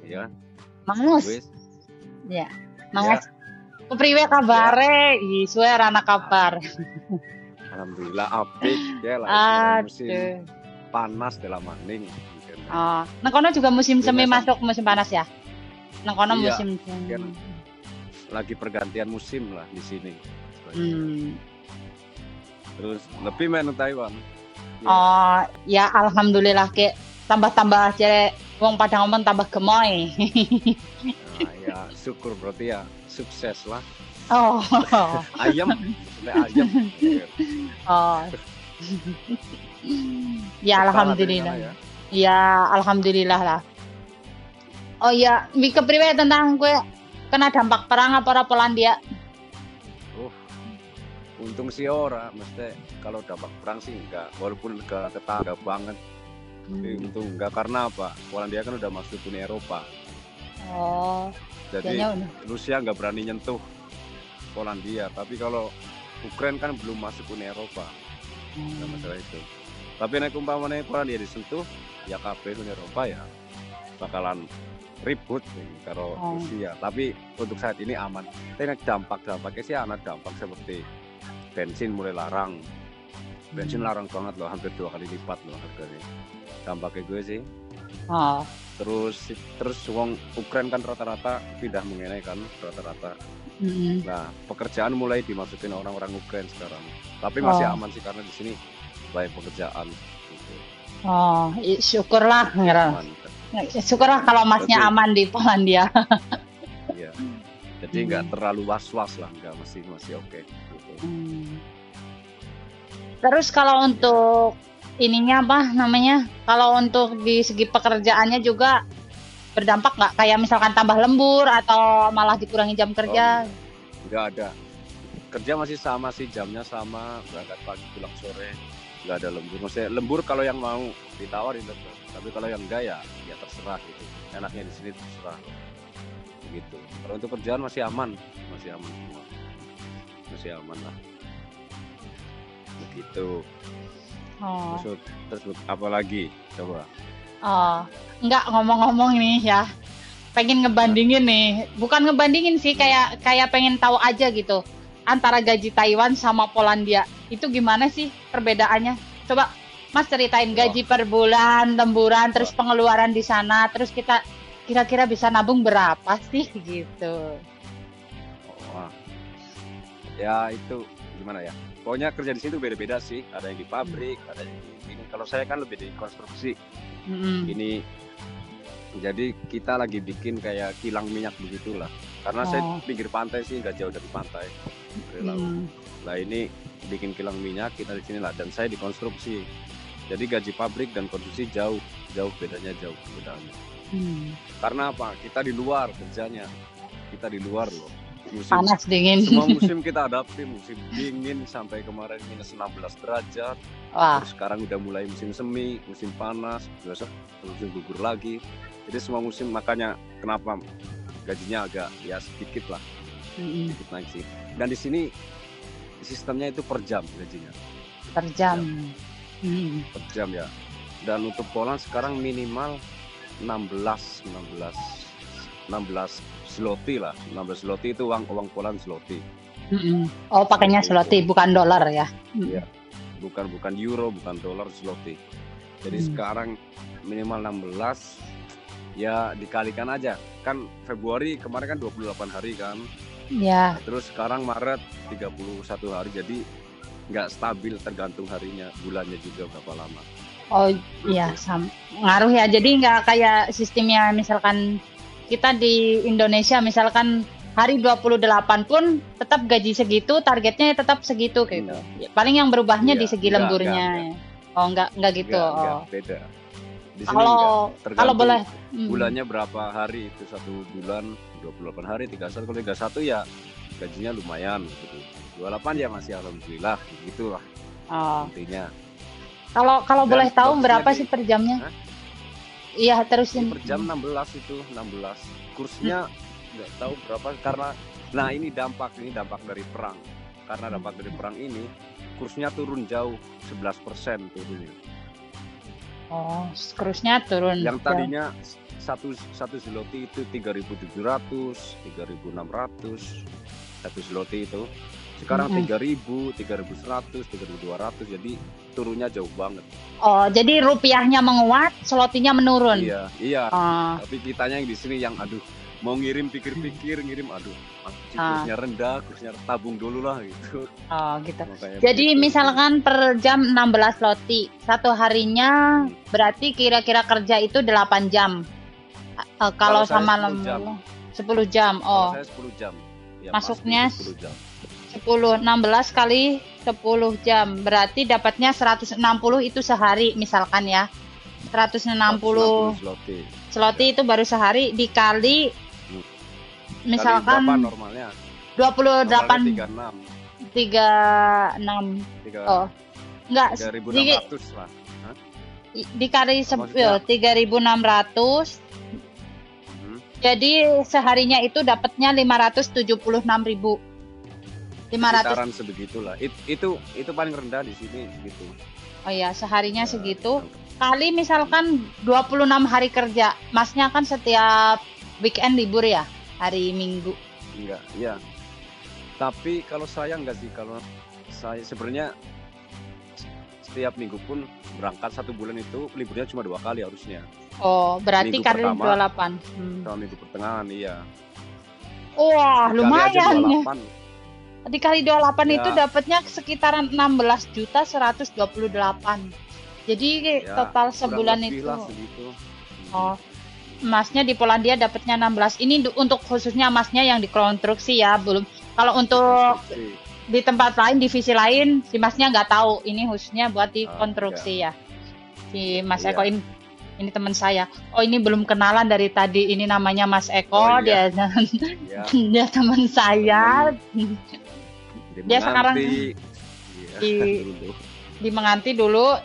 ya. Mangus. Wis. Ya. Ya. Mangus. Kepriwe kabare? Suwe ra ana kabar. Alhamdulillah apik ya lah musim Aduh. panas dalam maning. Oh, nang kono juga musim semi Biasa. masuk musim panas ya? Nang kono Iya, musim kan lagi pergantian musim lah di sini. Terus lebih main Taiwan. Ya. Oh, ya alhamdulillah ke tambah-tambah aja wong pada ngomong tambah gemoy. Nah, ya syukur berarti ya sukses lah. Oh. Ayam, ayam. Oh. Ya alhamdulillah. Ya alhamdulillah lah. Oh ya, mi kepriwe tentang gue kena dampak perang apa ora Polandia? Untung sih ora, mesti kalau dampak perang sih enggak, walaupun negara tetangga banget. Tapi untung enggak karena apa? Polandia kan udah masuk Uni Eropa. Oh. Jadi Rusia nggak berani nyentuh Polandia, tapi kalau Ukraina kan belum masuk Uni Eropa. Nggak masalah itu. Tapi nek umpamane Polandia disentuh, ya kabeh Uni Eropa ya bakalan ribut karo Rusia. Tapi untuk saat ini aman. Tapi dampaknya sih ada dampak seperti bensin mulai larang. Bensin larang banget loh, hampir 2 kali lipat loh harganya. Dampaknya gue sih. Terus wong Ukraina kan rata-rata pindah mengenai kan rata-rata. Nah, pekerjaan mulai dimasukin orang-orang Ukraina sekarang. Tapi masih aman sih karena di sini banyak pekerjaan. Gitu. Oh, syukurlah. Syukurlah kalau masnya aman di Polandia. Iya. Jadi nggak terlalu was-was lah, nggak masih oke. Gitu. Terus kalau untuk ininya apa namanya? Kalau untuk di segi pekerjaannya juga berdampak nggak? Kayak misalkan tambah lembur atau malah dikurangi jam kerja? Nggak ada. Kerja masih sama sih, jamnya sama, berangkat pagi pulang sore, nggak ada lembur. Maksudnya lembur kalau yang mau ditawarin tetap. Tapi kalau yang enggak ya terserah gitu. Enaknya di sini terserah. Begitu. Kalau untuk kerjaan masih aman semua. Masih aman lah. Begitu. Terus apa lagi? Coba. Enggak, ngomong-ngomong nih ya. Pengen ngebandingin nih. Bukan ngebandingin sih, kayak pengen tahu aja gitu. Antara gaji Taiwan sama Polandia. Itu gimana sih perbedaannya? Coba Mas ceritain gaji per bulan, lemburan, terus pengeluaran di sana, terus kita kira-kira bisa nabung berapa sih gitu. Ya itu gimana ya? Pokoknya kerja di situ beda-beda sih. Ada yang di pabrik, ada yang di ini. Kalau saya kan lebih di konstruksi. Ini jadi kita lagi bikin kayak kilang minyak begitulah. Karena saya pinggir pantai sih, nggak jauh dari pantai. Nah ini bikin kilang minyak kita di sini lah. Dan saya di konstruksi. Jadi gaji pabrik dan konstruksi jauh bedanya. Karena apa? Kita di luar kerjanya. Kita di luar loh. Panas dingin. Semua musim kita hadapi, musim dingin sampai kemarin minus 16 derajat. Terus sekarang udah mulai musim semi, musim panas, besok musim gugur lagi. Jadi semua musim, makanya kenapa gajinya agak ya sedikit lah, sedikit naik sih. Dan di sini sistemnya itu per jam gajinya. Per jam. Per jam ya. Dan untuk Poland sekarang minimal 16 zloty lah. 16 zloty itu uang Poland zloty. Oh, pakainya zloty, bukan dolar ya? Iya. Bukan euro, bukan dolar, zloty. Jadi sekarang minimal 16, ya dikalikan aja. Kan Februari kemarin kan 28 hari kan. Iya. Terus sekarang Maret 31 hari, jadi nggak stabil, tergantung harinya, bulannya juga berapa lama. Oh iya, ngaruh ya. Jadi nggak kayak sistemnya misalkan kita di Indonesia misalkan hari 28 pun tetap gaji segitu, targetnya tetap segitu gitu. Paling yang berubahnya di segi lemburnya. Enggak. Enggak gitu. Enggak, beda. Di sini kalau boleh bulannya berapa hari itu, 1 bulan 28 hari, 31. Kalau 31 ya gajinya lumayan gitu. 28 ya masih alhamdulillah begitulah. Intinya. Kalau boleh tahu berapa sih per jamnya? Iya, terusin. Per jam 16 itu, 16. Kursnya nggak tahu berapa karena ini dampak dari perang. Karena dampak dari perang ini kursnya turun jauh, 11% turunnya. Kursnya turun. Yang tadinya satu zloty itu 3.700, 3.600 satu zloty itu. Sekarang 3.000, 3.100, 3.200, jadi turunnya jauh banget. Oh, jadi rupiahnya menguat, zloty-nya menurun. Iya. Tapi kitanya yang di sini yang aduh, mau ngirim pikir-pikir ngirim, aduh, kursnya rendah, kursnya tabung dulu lah gitu. Oh, gitu. Makanya Jadi begitu. misalkan per jam 16 zloty, satu harinya berarti kira-kira kerja itu 8 jam. Kalau saya sama 10 jam. 10 jam. Kalau Oh, saya 10 jam. Ya, masuknya pasti 10 jam. 16 kali 10 jam. Berarti dapatnya 160 itu sehari misalkan ya. 160 zloty. zloty itu baru sehari dikali misalkan Kali berapa normalnya? 28 Normalnya 36. 36. Oh, enggak 3.600 lah. Hah? dikali Maksudnya? 3.600. Jadi seharinya itu dapatnya 576.000. 500. Sekitaran sebegitulah. Itu paling rendah di sini segitu. Oh ya, seharinya Ya, segitu. Kali misalkan 26 hari kerja. Masnya kan setiap weekend libur ya, hari Minggu. Enggak, iya. Tapi kalau saya enggak sih, kalau saya sebenarnya setiap minggu pun berangkat 1 bulan itu liburnya cuma 2 kali harusnya. Oh, berarti Minggu kali pertama, 28. Sama minggu pertengahan, iya. Wah, Dikali aja lumayan ya. 28. Dikali 28 Ya. itu dapatnya sekitaran 16.128. Jadi Ya, total kurang sebulan lebih itu. lah segitu. Oh, masnya di Polandia dapatnya 16. Ini untuk khususnya masnya yang dikonstruksi ya, belum. Kalau untuk Konstruksi. di tempat lain, divisi lain, si masnya nggak tahu. Ini khususnya buat di Ah, konstruksi ya. Si Mas Iya. Eko ini teman saya. Oh, ini belum kenalan dari tadi. Ini namanya Mas Eko. Oh, iya. Dia Iya. dia teman saya. Dia sekarang dulu. di Menganti dulu.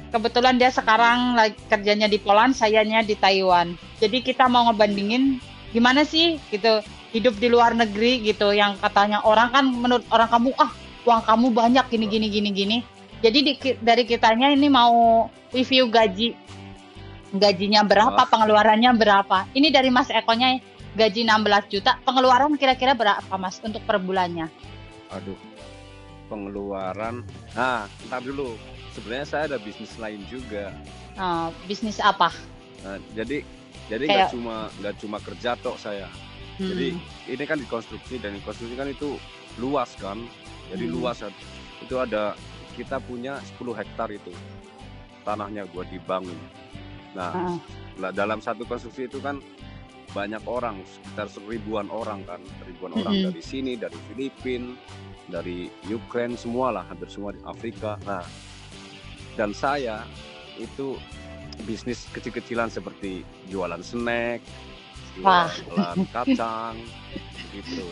Kebetulan dia sekarang lagi kerjanya di Poland, sayanya di Taiwan. Jadi kita mau ngebandingin gimana sih gitu hidup di luar negeri gitu, yang katanya orang kan menurut orang kamu uang kamu banyak gini. Jadi dari kitanya ini mau review gajinya berapa, pengeluarannya berapa. Ini dari Mas Ekonya gaji 16 juta, pengeluaran kira-kira berapa Mas untuk per bulannya? Aduh, pengeluaran. Nah, ntar dulu. Sebenarnya saya ada bisnis lain juga. Bisnis apa? Nah, jadi Kayak- nggak cuma kerja tok saya. Jadi ini kan dikonstruksi, dan konstruksi kan itu luas kan. Jadi luas itu ada, kita punya 10 hektar itu tanahnya buat dibangun. Nah, dalam satu konstruksi itu kan banyak orang, sekitar 1.000-an orang kan, orang dari sini, dari Filipina, dari Ukraine, semua lah, hampir semua di Afrika. Nah, dan saya itu bisnis kecil-kecilan seperti jualan snack, jualan kacang, gitu,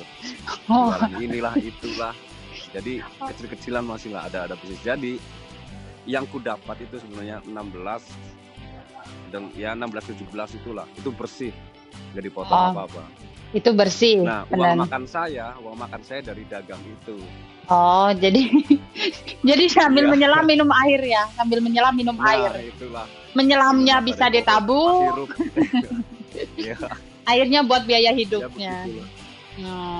jualan inilah itulah. Jadi kecil-kecilan masih lah ada bisnis. Jadi yang ku dapat itu sebenarnya 16 dan ya 16-17 itulah, itu bersih, nggak dipotong apa-apa. Itu bersih. Nah, uang makan saya dari dagang itu. Oh, jadi sambil menyelam minum air ya, sambil menyelam minum air. Itulah. Menyelamnya bisa ditabung. Ya. Airnya buat biaya hidupnya.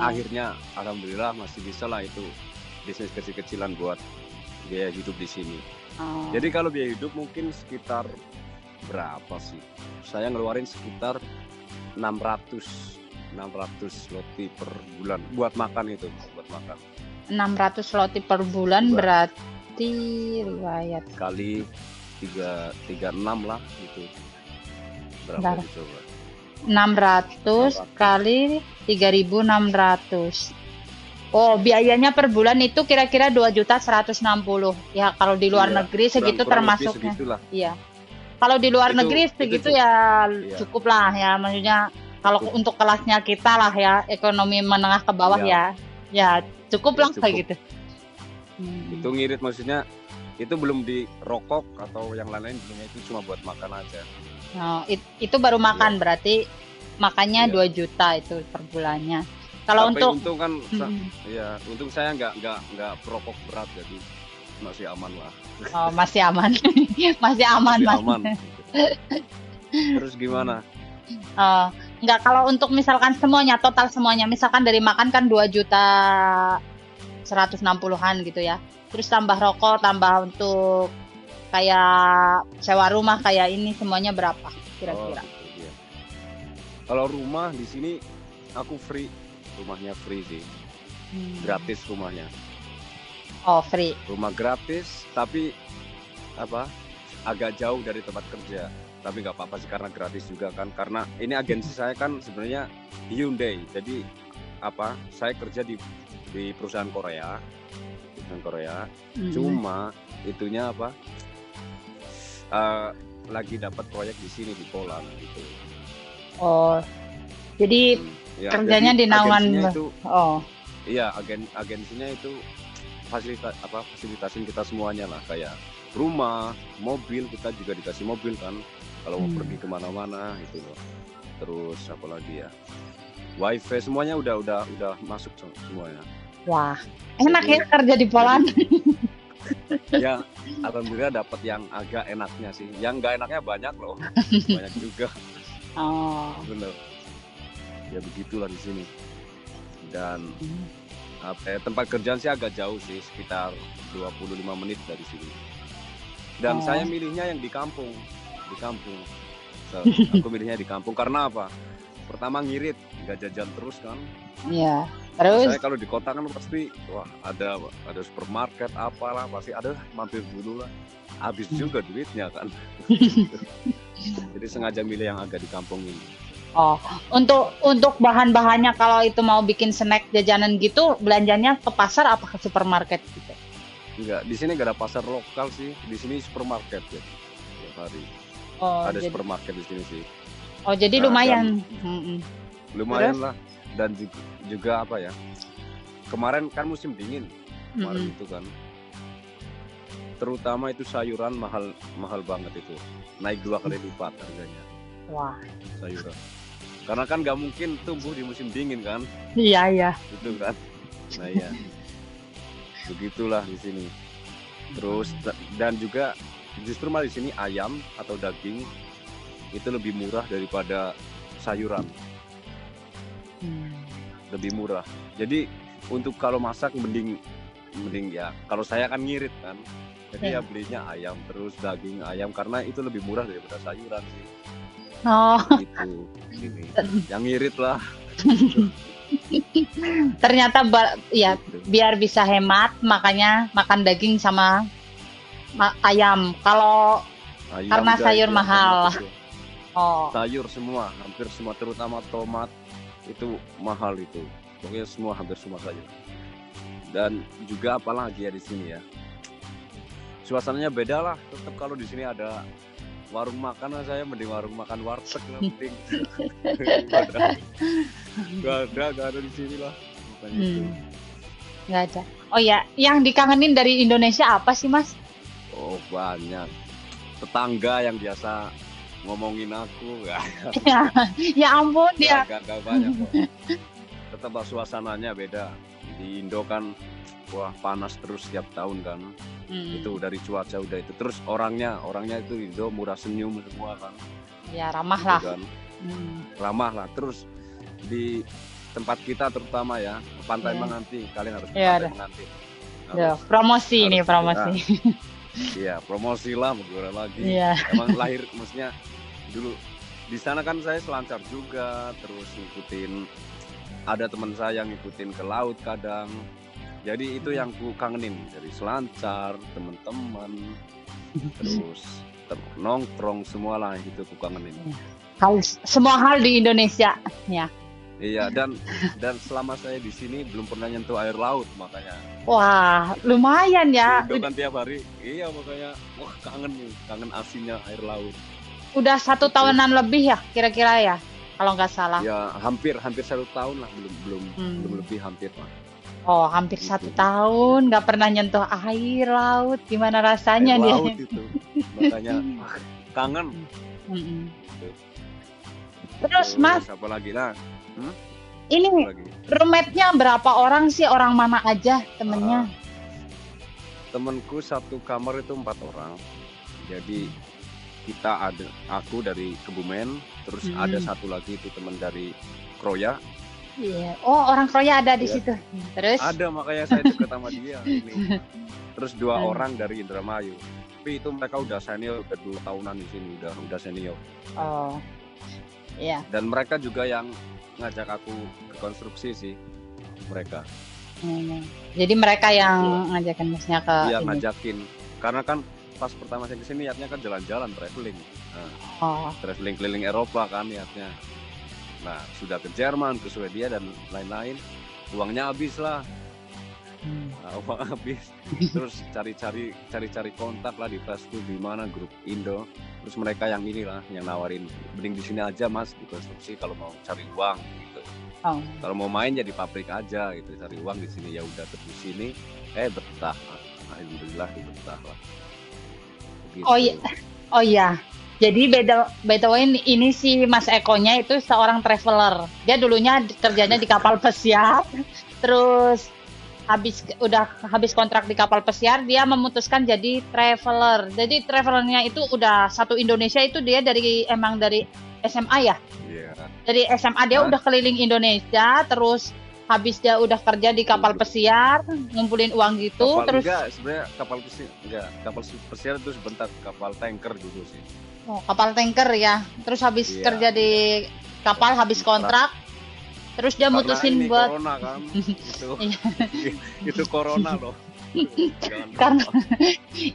Akhirnya alhamdulillah masih bisa lah itu bisnis kecil-kecilan buat biaya hidup di sini. Jadi kalau biaya hidup mungkin sekitar berapa sih? Saya ngeluarin sekitar 600 zloty per bulan buat makan itu, buat makan. 600 zloty per bulan berarti riwayat kali 36 lah gitu. Berapa itu coba? 600 kali 3.600. Oh, biayanya per bulan itu kira-kira 2.160.000. Ya, kalau di luar negeri segitu termasuknya. Iya. Kalau di luar negeri segitu ya cukup lah ya, maksudnya kalau untuk kelasnya kita lah ya, ekonomi menengah ke bawah ya cukup lah kayak gitu. Itu ngirit, maksudnya itu belum di rokok atau yang lain-lain, belumnya, itu cuma buat makan aja. Itu baru makan, berarti makannya 2 juta itu per bulannya. Kalau untuk untung kan untung saya nggak perokok berat, jadi masih aman lah. Masih aman. Masih aman. Masih aman. Terus gimana? Oh, enggak, kalau untuk misalkan semuanya, total semuanya, misalkan dari makan kan 2.160.000-an gitu ya. Terus tambah rokok, tambah untuk kayak sewa rumah kayak ini semuanya berapa Oh, kira-kira? gitu ya. Kalau rumah di sini aku free, rumahnya free sih, gratis rumahnya. Oh, free. Rumah gratis, tapi apa? Agak jauh dari tempat kerja. Tapi nggak apa-apa sih karena gratis juga kan. Karena ini agensi saya kan sebenarnya Hyundai. Jadi apa? Saya kerja di perusahaan Korea, Cuma itunya apa? Lagi dapat proyek di sini di Poland gitu. Oh, jadi Ya, kerjanya jadi di naungan. agensinya itu, Oh, iya agensinya itu fasilitasin kita semuanya lah, kayak rumah, mobil, kita juga dikasih mobil kan kalau mau pergi kemana-mana itu loh. Terus apa lagi ya, wifi semuanya udah masuk semuanya. wah, enak ya kerja di Poland. Ya alhamdulillah dapat yang agak enaknya sih, yang nggak enaknya banyak loh. Banyak juga. Oh, Bener ya, begitulah di sini. Dan tempat kerjaan sih agak jauh sih, sekitar 25 menit dari sini. Dan saya milihnya yang di kampung. Aku milihnya di kampung karena apa? Pertama ngirit, nggak jajan terus kan. iya. Terus, Saya kalau di kota kan pasti wah ada supermarket apalah, pasti ada, mampir dulu lah. Habis juga duitnya kan. Jadi sengaja milih yang agak di kampung ini. oh, untuk bahan-bahannya kalau itu mau bikin snack jajanan gitu, belanjanya ke pasar apa ke supermarket gitu? Enggak, di sini nggak ada pasar lokal sih. Di sini supermarket ya. Tiap hari. Oh, Ada jadi, supermarket di sini sih. oh, jadi Nah, lumayan. lumayan Terus? lah. Dan juga apa ya? Kemarin kan musim dingin. Kemarin itu kan. Terutama itu sayuran mahal banget itu. Naik 2 kali lipat harganya. Wah, Sayuran. Karena kan nggak mungkin tumbuh di musim dingin kan. iya, iya. Itu kan. Nah iya. Begitulah di sini. Terus dan juga justru malah di sini ayam atau daging itu lebih murah daripada sayuran. Lebih murah. Jadi untuk kalau masak mending ya. Kalau saya kan ngirit kan. Jadi ya belinya ayam, terus daging ayam karena itu lebih murah daripada sayuran sih. Oh, Gitu. Gini. Yang ngirit lah. ternyata ya Gitu. biar bisa hemat, makanya makan daging sama ayam. Kalau Ayam karena juga sayur itu, mahal. itu. Oh, Sayur semua, hampir semua, terutama tomat itu mahal itu. Pokoknya semua, hampir semua sayur. Dan juga apalagi ya di sini ya. Suasananya beda lah. Tetap kalau di sini ada warung makan, saya mending warung makan warteg lah, mending. Gak ada di sini lah. Bukannya itu. nggak ada. Oh ya, yang dikangenin dari Indonesia apa sih, Mas? Oh banyak. Tetangga yang biasa ngomongin aku, Ya ampun dia. gak banyak kok. Tetap suasananya beda. Di Indo kan wah panas terus setiap tahun kan. Itu dari cuaca udah itu. Terus orangnya itu Indo murah senyum semua kan. Ya ramah Gitu lah. kan. Ramah lah. Terus di tempat kita terutama ya, Pantai Menganti, kalian harus ke Pantai Menganti. Ya, promosi ini promosi. Iya, promosi lah, bagaimana lagi. Iya. Emang lahir, maksudnya dulu di sana kan saya selancar juga, terus ngikutin, ada teman saya yang ngikutin ke laut kadang. Jadi itu yang ku kangenin, dari selancar, teman-teman, terus nongkrong semua lah, itu ku kangenin. Semua hal di Indonesia, ya. Iya, dan selama saya di sini belum pernah nyentuh air laut, makanya. Wah, lumayan ya. Udah kan tiap hari. Iya, makanya wah kangen asinnya air laut. Udah 1 tahunan lebih ya, kira-kira ya, kalau nggak salah. Ya, hampir 1 tahun lah, belum lebih, hampir lah. Oh, hampir 1 tahun nggak pernah nyentuh air laut. Gimana rasanya air dia? laut itu. Makanya kangen. Terus, Mas, apa lagi lah? ini roommate-nya berapa orang sih? Orang mana aja temennya? Temenku satu kamar itu 4 orang. Jadi kita ada, aku dari Kebumen, terus ada satu lagi itu teman dari Kroya. Iya. Oh, orang Kroya ada di Ya, situ. Terus? ada, makanya saya dekat sama dia ini. Terus 2 orang dari Indramayu. Tapi itu mereka udah senior, udah 2 tahunan di sini, udah senior. Oh, iya. Dan mereka juga yang ngajak aku ke konstruksi sih, mereka. Jadi mereka yang ngajakin Masnya ke Iya, ini. ngajakin. Karena kan pas pertama saya kesini niatnya kan jalan-jalan, traveling. Nah, Oh, traveling keliling Eropa kan niatnya. Nah, sudah ke Jerman, ke Swedia dan lain-lain. Uangnya habis lah. Nah, uang habis. Terus cari-cari kontak lah di Facebook, di mana grup Indo. Terus mereka yang inilah yang nawarin, mending di sini aja Mas, di konstruksi kalau mau cari uang gitu. oh. Kalau mau main ya di pabrik aja gitu, cari uang di sini ya udah terus di sini betah. Alhamdulillah betah lah. Begitu. Oh iya. Jadi by the way ini si Mas Ekonya itu seorang traveler. Dia dulunya kerjanya di kapal pesiar. Terus udah habis kontrak di kapal pesiar, dia memutuskan jadi traveler. Jadi travelernya itu udah satu Indonesia, itu dia emang dari SMA ya? Iya. Dari SMA dia udah keliling Indonesia, terus habis dia udah kerja di kapal pesiar, ngumpulin uang gitu, Kapal terus sebenarnya kapal pesiar itu sebentar, kapal tanker dulu sih. kapal tanker ya. Terus habis kerja di kapal, habis kontrak, terus dia Karena mutusin ini buat corona kan, itu corona loh. karena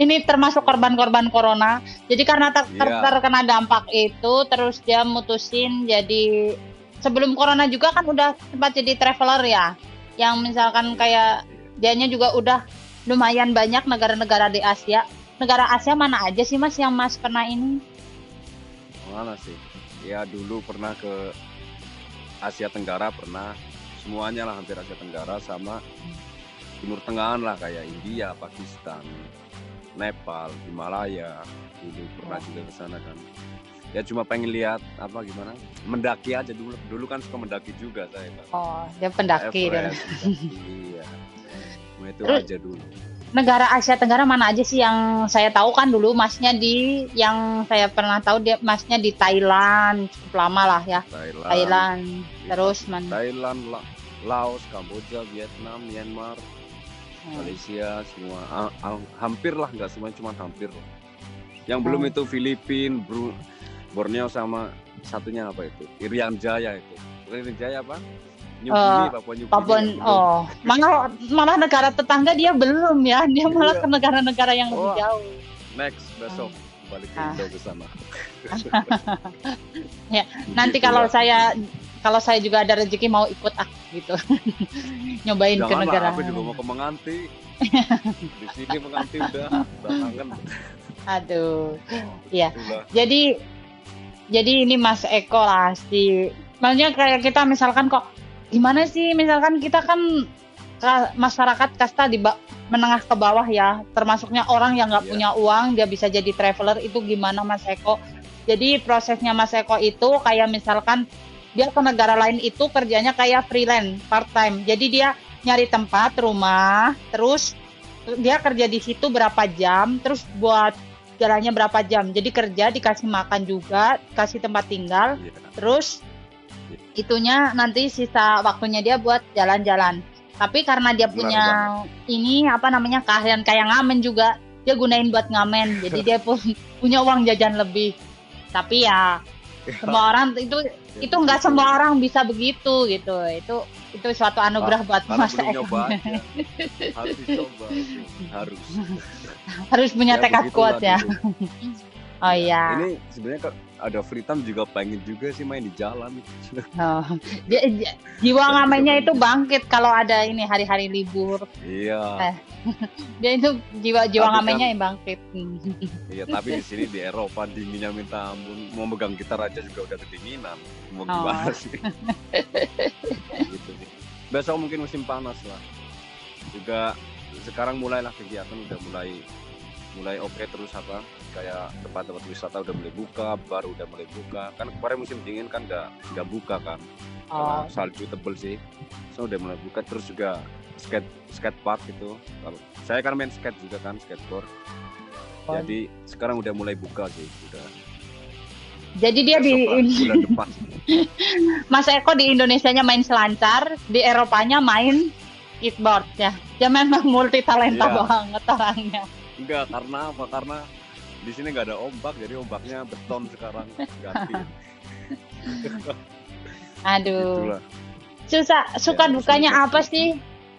ini termasuk korban-korban corona. Jadi karena terkena dampak itu, terus dia mutusin jadi, sebelum corona juga kan udah sempat jadi traveler ya. Yang misalkan kayak dianya juga udah lumayan banyak negara-negara di Asia. Negara Asia mana aja sih Mas yang Mas pernah ini? Mana sih? Ya dulu pernah ke Asia Tenggara, pernah semuanya lah, hampir Asia Tenggara sama Timur Tengahan lah, kayak India, Pakistan, Nepal, Himalaya. Dulu pernah juga ke sana kan. Ya cuma pengen lihat apa gimana, mendaki aja dulu kan suka mendaki juga saya kan. Oh, dia pendaki. Iya. Cuma itu Terus, aja dulu. Negara Asia Tenggara mana aja sih yang saya tahu kan dulu Masnya yang saya pernah tahu dia Masnya di Thailand, cukup lama lah ya. Thailand. Terus mana? Thailand, Laos, Kamboja, Vietnam, Myanmar, Malaysia, semua hampir lah, nggak semua, cuma hampir. Yang belum itu Filipina, Borneo, sama satunya apa itu? Irian Jaya itu. Bukan Irian Jaya apa? New Guinea, Papua New Guinea. Malah negara tetangga dia belum ya. Dia malah ke negara-negara yang lebih jauh. Next, besok balik ke Indo ke sana. Ya, nanti kalau saya juga ada rezeki mau ikut gitu. Nyobain ke negara. Aku juga mau ke Menganti. Di sini Menganti udah kangen. Aduh. Iya. Jadi ini Mas Eko lah maksudnya kayak kita misalkan kok gimana sih, misalkan kita kan masyarakat kasta di menengah ke bawah ya, termasuknya orang yang nggak punya uang dia bisa jadi traveler, itu gimana Mas Eko? Jadi prosesnya Mas Eko itu kayak misalkan dia ke negara lain itu kerjanya kayak freelance part time, jadi dia nyari tempat rumah, terus dia kerja di situ berapa jam, terus buat jalannya berapa jam, jadi kerja dikasih makan juga, kasih tempat tinggal, terus itunya nanti sisa waktunya dia buat jalan-jalan. Tapi karena dia punya ini apa namanya keahlian kayak ngamen juga, dia gunain buat ngamen. Jadi dia pun punya uang jajan lebih. Tapi ya semua orang itu nggak semua orang bisa begitu gitu. Itu suatu anugerah buat Mas Eko. Harus dicoba, harus punya tekad kuat ya. Oh iya. Ini sebenarnya ada free time juga pengen juga sih main di jalan. Jiwa ngamennya itu bangkit kalau ada ini hari-hari libur. Iya. Dia itu jiwa ngamennya yang bangkit. Iya, tapi di sini di Eropa dinginnya minta ampun. Mau megang gitar aja juga udah kedinginan. Mau gimana sih? Gitu sih. Besok mungkin musim panas lah. Juga sekarang mulailah kegiatan udah mulai oke, terus apa kayak tempat-tempat wisata udah mulai buka, baru udah mulai buka kan, kemarin musim dingin kan nggak buka kan, karena salju tebel sih, so udah mulai buka. Terus juga skate park gitu, kalau saya kan main skate juga kan, skateboard Jadi sekarang udah mulai buka sih, udah Jadi dia besok lah, di bulan depan. Mas Eko di Indonesianya main selancar, di Eropanya main skateboard ya. Dia memang multi talenta Iya. banget orangnya. Enggak, karena apa? Karena di sini nggak ada ombak, jadi ombaknya beton sekarang ganti. Aduh. Itulah. Suka Ya, dukanya semoga apa sih?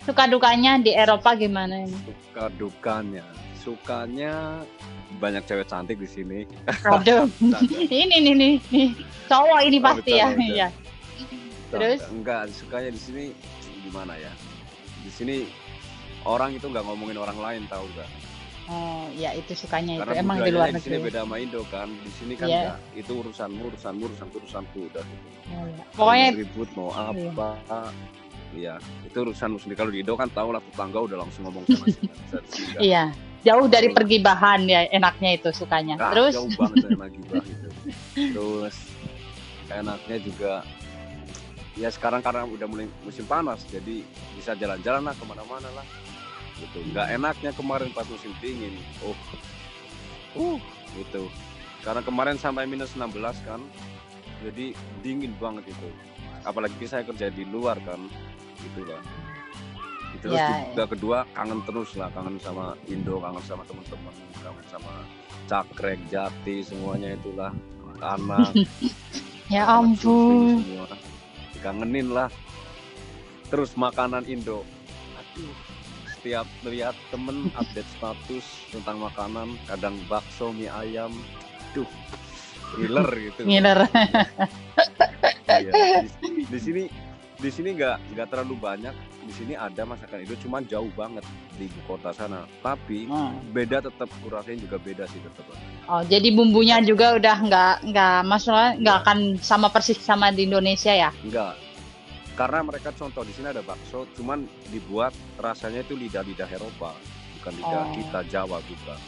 Suka dukanya di Eropa gimana ini? suka dukanya. Sukanya banyak cewek cantik di sini. Aduh. Ini nih. Cowok ini Oh, pasti ya. bercanda. Iya. Terus? Enggak, sukanya di sini gimana ya? Di sini orang itu nggak ngomongin orang lain, tahu nggak? Oh, ya itu sukanya itu. Karena Emang di luar budayanya di sini negeri. beda sama Indo kan. Di sini kan Iya. nggak, itu urusanku udah gitu. Oh, iya. Mau Pokoknya ribut mau apa? Iya, itu urusanmu sendiri. Kalau di Indo kan tahu lah, tetangga udah langsung ngomong sama si nggak. iya. Jauh dari Terus. pergibahan ya, enaknya itu sukanya. Ah, Terus jauh banget enak gibah gitu. Terus enaknya juga ya sekarang karena udah mulai musim panas, jadi bisa jalan-jalan lah kemana-mana lah gitu. Nggak enaknya kemarin pas musim dingin, gitu. Karena kemarin sampai minus 16 kan, jadi dingin banget itu. Apalagi saya kerja di luar kan, gitu lah. Terus Ya, juga kedua kangen terus lah, kangen sama Indo, kangen sama teman-teman, kangen sama Cakrek, Jati, semuanya itulah, anak, ya anak surfing ampun. semua, dikangenin lah. Terus makanan Indo, aduh, setiap lihat temen update status tentang makanan, kadang bakso, mie ayam, duh, ngiler gitu. Ngiler. Iya, di sini nggak terlalu banyak. Di sini ada masakan Indo, cuman jauh banget di ibu kota sana. Tapi beda tetap, kurasanya juga beda sih tetap. Oh, jadi bumbunya juga udah nggak masalah, nggak Iya. akan sama persis sama di Indonesia ya? Enggak, karena mereka contoh di sini ada bakso, cuman dibuat rasanya itu lidah-lidah Eropa, bukan lidah Oh. kita Jawa bukan.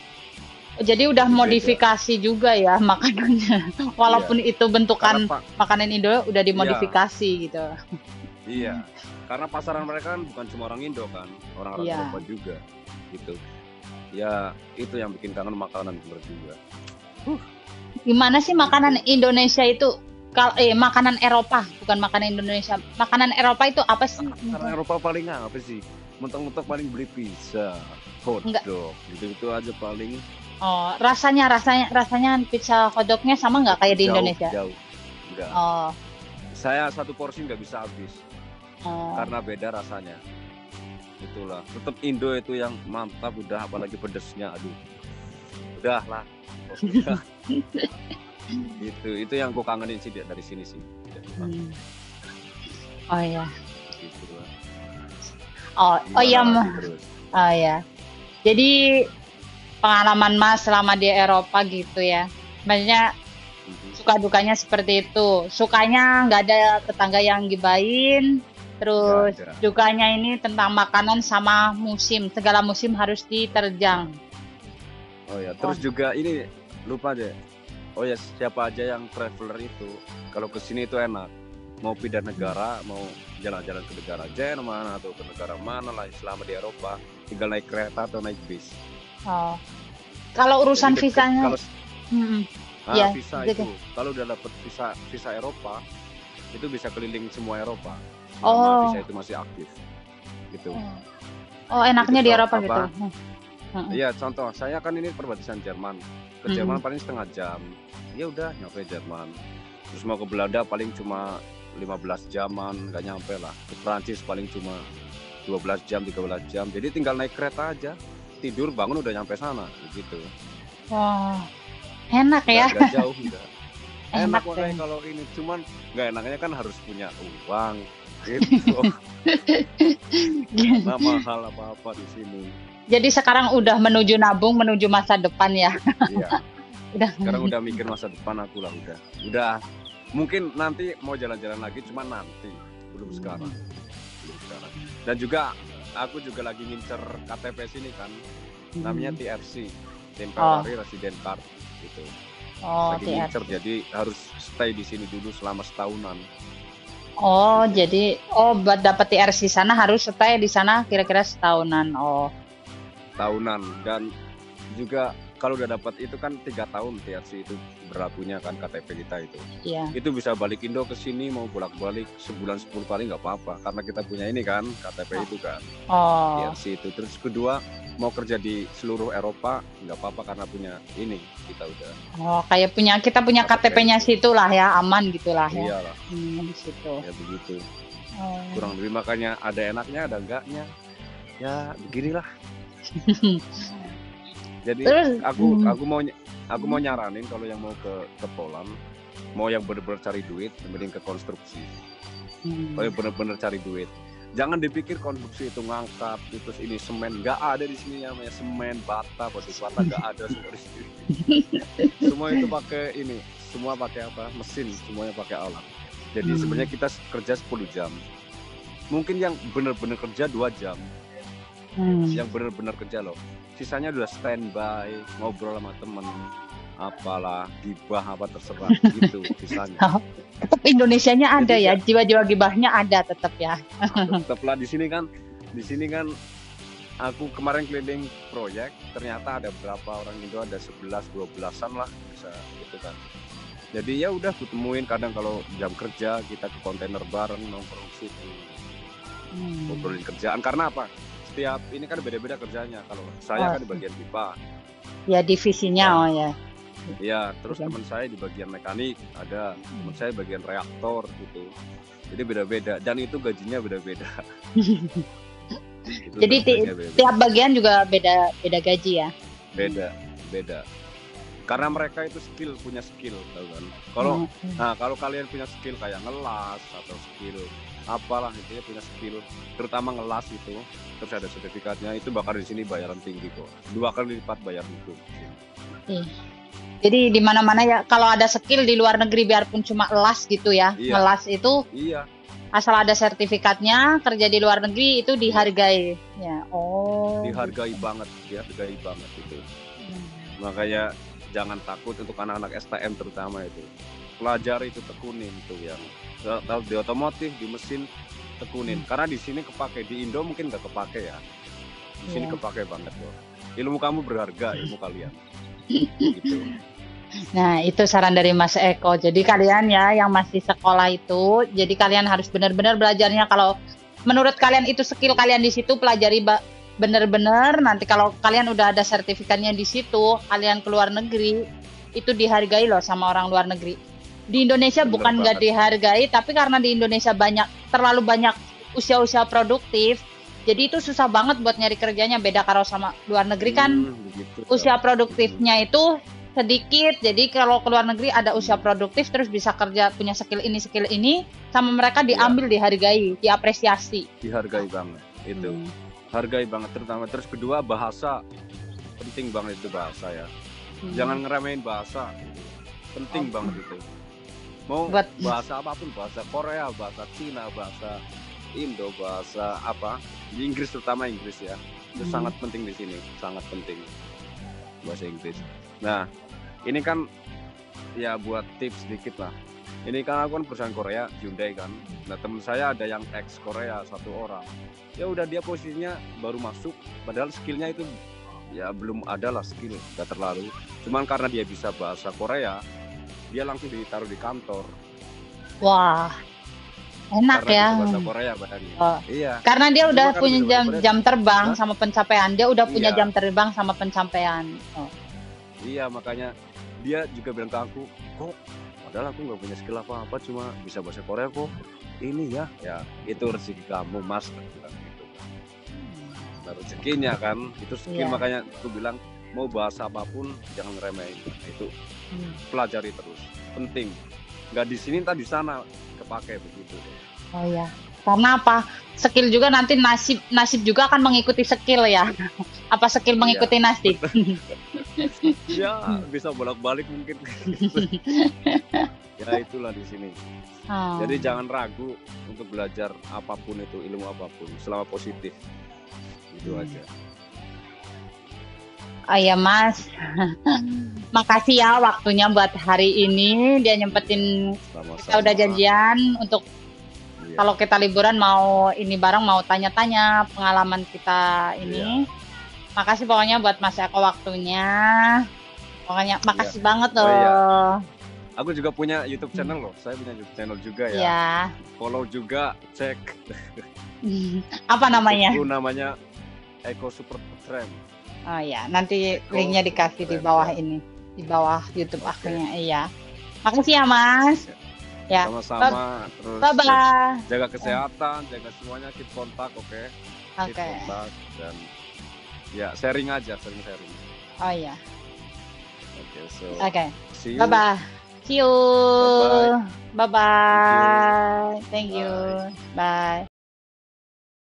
Jadi udah Jadi beda. modifikasi juga ya makanannya. Walaupun itu bentukan Karena makanan Indo udah dimodifikasi gitu. iya, karena pasaran mereka kan bukan cuma orang Indo kan, orang-orang Iya. Eropa juga, gitu. Ya itu yang bikin kangen makanan bener juga. Gimana sih makanan Indonesia itu? Makanan Eropa, bukan makanan Indonesia. Makanan Eropa itu apa sih? Karena Eropa paling apa sih? Mentok-mentok paling beli pizza, Enggak. hotdog, gitu-gitu aja paling. Oh, rasanya pizza hotdognya sama nggak kayak di Indonesia? Jauh, enggak. Oh, Saya satu porsi nggak bisa habis. oh. Karena beda rasanya. Itulah, tetap Indo itu yang mantap, udah apalagi pedesnya, aduh. Udah lah. Udah. itu yang gue kangenin sih dari sini sih. Hmm. Oh ya. Gitu lah. Oh iya, Gimana lagi terus? oh ya. Jadi pengalaman Mas selama di Eropa gitu ya. Maksudnya Mhm. suka dukanya seperti itu. Sukanya nggak ada tetangga yang gibain. Terus Nggak ada. dukanya ini tentang makanan sama musim. Segala musim harus diterjang. Oh ya, terus juga ini lupa deh. Oh ya, siapa aja yang traveler itu kalau ke sini itu enak. Mau pindah negara, mau jalan-jalan ke negara Jerman atau ke negara mana lah selama di Eropa, tinggal naik kereta atau naik bis. Oh. Kalau urusan Jadi deket. visanya, Kalau Iya, visa gitu. itu, kalau udah dapet visa Eropa, itu bisa keliling semua Eropa. Oh. Selama visa itu masih aktif. Gitu. oh enaknya Itu di kalau Eropa apa? gitu. Iya, contoh saya kan ini perbatasan Jerman. Ke Hmm. Jerman paling setengah jam. Ya udah nyampe Jerman. Terus mau ke Belanda paling cuma 15 jaman, nggak nyampe lah. Ke Prancis paling cuma 12 jam, 13 jam. Jadi tinggal naik kereta aja. Tidur bangun udah nyampe sana gitu. Wah, enak ya. Nggak jauh enggak. Enak Enak makanya deh. kalau ini, cuman nggak enaknya kan harus punya uang gitu. Nah, mahal apa-apa di sini. Jadi sekarang udah menuju nabung, menuju masa depan ya. Iya. Udah. Sekarang udah mikir masa depan aku lah udah mungkin nanti mau jalan-jalan lagi, cuma nanti belum sekarang. Dan juga aku juga lagi ngincer KTP sini kan, namanya TRC, Temporary Resident Card gitu. Oh, Lagi TR. ngincer, jadi harus stay di sini dulu selama setahunan. Oh, jadi buat dapat TRC sana harus stay di sana kira-kira setahunan. Oh. Dan juga kalau udah dapat itu kan 3 tahun TRC itu berlakunya kan KTP kita itu. Iya. Itu bisa balik Indo ke sini mau bolak-balik sebulan 10 kali nggak apa-apa karena kita punya ini kan KTP itu kan Oh, TRC itu. Terus kedua mau kerja di seluruh Eropa nggak apa-apa karena punya ini kita udah. oh kayak kita punya KTP-nya situ lah ya, aman gitulah ya. Iyalah Di situ. ya begitu. Oh. Kurang lebih makanya ada enaknya ada enggaknya. Ya beginilah. Jadi Terus, aku mau nyaranin kalau yang mau ke Poland, mau yang benar-benar cari duit, mending ke konstruksi. Kalau yang benar-benar cari duit, jangan dipikir konstruksi itu ngangkat, terus ini semen, nggak ada di sini namanya semen, bata, batu bata nggak ada semua di sini. Semua itu pakai ini, semua pakai apa? Mesin, semuanya pakai alat. Jadi sebenarnya kita kerja 10 jam. Mungkin yang benar-benar kerja 2 jam. Yang benar-benar kerja loh. Sisanya udah standby, ngobrol sama temen, apalah, gibah apa terserah gitu sisanya. tetap Indonesianya ada ya, jiwa-jiwa gibahnya ada tetap ya. Tetaplah di sini kan aku kemarin keliling proyek, ternyata ada berapa orang Indo, ada 11-12an lah bisa gitu kan. Jadi ya udah kutemuin kadang kalau jam kerja kita ke kontainer bareng nongkrong situ. Ngobrolin kerjaan karena apa? Setiap ini kan beda-beda kerjanya. Kalau saya kan di bagian pipa. Ya divisinya ya. Iya, terus teman saya di bagian mekanik ada, teman saya bagian reaktor gitu. Jadi beda-beda dan itu gajinya beda-beda. Jadi tiap bagian juga beda gaji ya. Beda. Karena mereka itu punya skill, tahu kan? Kalau kalian punya skill kayak ngelas atau skill apalah itu ya punya skill, terutama ngelas itu, terus ada sertifikatnya, itu bakal di sini bayaran tinggi kok, 2 kali lipat bayar itu. Jadi di mana-mana ya kalau ada skill di luar negeri biarpun cuma las gitu ya, ngelas itu. Iya. Asal ada sertifikatnya, kerja di luar negeri itu dihargai. Ya. Oh. Dihargai banget itu. Makanya jangan takut untuk anak-anak STM terutama itu. Pelajari itu, tekunin itu yang di otomotif, di mesin tekunin. Karena di sini kepake, di Indo mungkin nggak kepake ya. Di sini kepake banget loh. Ilmu kamu berharga, ilmu kalian. Gitu. Nah, itu saran dari Mas Eko. Jadi kalian ya yang masih sekolah itu, jadi kalian harus benar-benar belajarnya. Kalau menurut kalian itu skill kalian di situ, pelajari benar-benar. Nanti kalau kalian udah ada sertifikatnya di situ, kalian keluar negeri, itu dihargai loh sama orang luar negeri. Di Indonesia bukan nggak dihargai, tapi karena di Indonesia terlalu banyak usia-usia produktif, jadi itu susah banget buat nyari kerjanya. Beda kalau sama luar negeri kan usia produktifnya itu sedikit. Jadi kalau ke luar negeri ada usia produktif terus bisa kerja, punya skill ini, sama mereka diambil, dihargai, diapresiasi. Dihargai banget itu. Hargai banget terutama. Terus kedua bahasa, penting banget itu bahasa ya. Jangan ngeremehin bahasa, penting banget itu. Mau bahasa apapun, bahasa Korea, bahasa Cina, bahasa Indo, bahasa apa, di Inggris terutama Inggris ya, itu sangat penting di sini, sangat penting bahasa Inggris. Nah, ini kan ya buat tips sedikit lah. Ini kan aku kan perusahaan Korea, Hyundai kan. Nah teman saya ada yang ex Korea 1 orang. Ya udah dia posisinya baru masuk, padahal skillnya itu ya belum ada lah skill, nggak terlalu. Cuman karena dia bisa bahasa Korea, dia langsung ditaruh di kantor. Wah, enak karena ya. Bahasa Korea badannya. Iya. Karena dia udah punya jam terbang sama pencapaian. Dia udah punya jam terbang sama pencapaian. Iya, makanya dia juga bilang ke aku, kok padahal aku nggak punya skill apa-apa, cuma bisa bahasa Korea kok. Ini ya itu rezeki kamu mas. Gitu. Nah, rezekinya kan itu skill, makanya aku bilang mau bahasa apapun jangan remehin. Itu pelajari terus, penting. Nggak di sini entah di sana kepake begitu. Oh ya, karena apa? Skill juga nanti nasib juga akan mengikuti skill ya. Apa skill mengikuti nasib? Ya bisa bolak-balik mungkin. Ya itulah di sini. Jadi jangan ragu untuk belajar apapun itu, ilmu apapun, selama positif. Itu aja. Oh ya Mas, makasih ya waktunya buat hari ini. Dia nyempetin, kita udah janjian untuk kalau kita liburan mau ini bareng, mau tanya-tanya pengalaman kita ini. Makasih pokoknya buat Mas Eko waktunya. Pokoknya makasih banget Oh iya, loh. aku juga punya YouTube channel loh. Saya punya YouTube channel juga ya. Ya. Follow juga, cek. Apa namanya? YouTubeku namanya Eko Super Tram. Oh ya, nanti Eko linknya dikasih di Super bawah Tram, ya. ini, di bawah YouTube Oke. akunnya. Iya. Makasih ya Mas. Ya. Sama-sama. Terus Bye bye. jaga kesehatan, jaga semuanya, keep kontak, oke? Keep Oke. kontak dan ya sharing aja, sering-sharing. Oh iya. Oke, so Oke. see you. Bye bye. See you. Bye-bye. Bye bye. Thank you. Bye. Bye.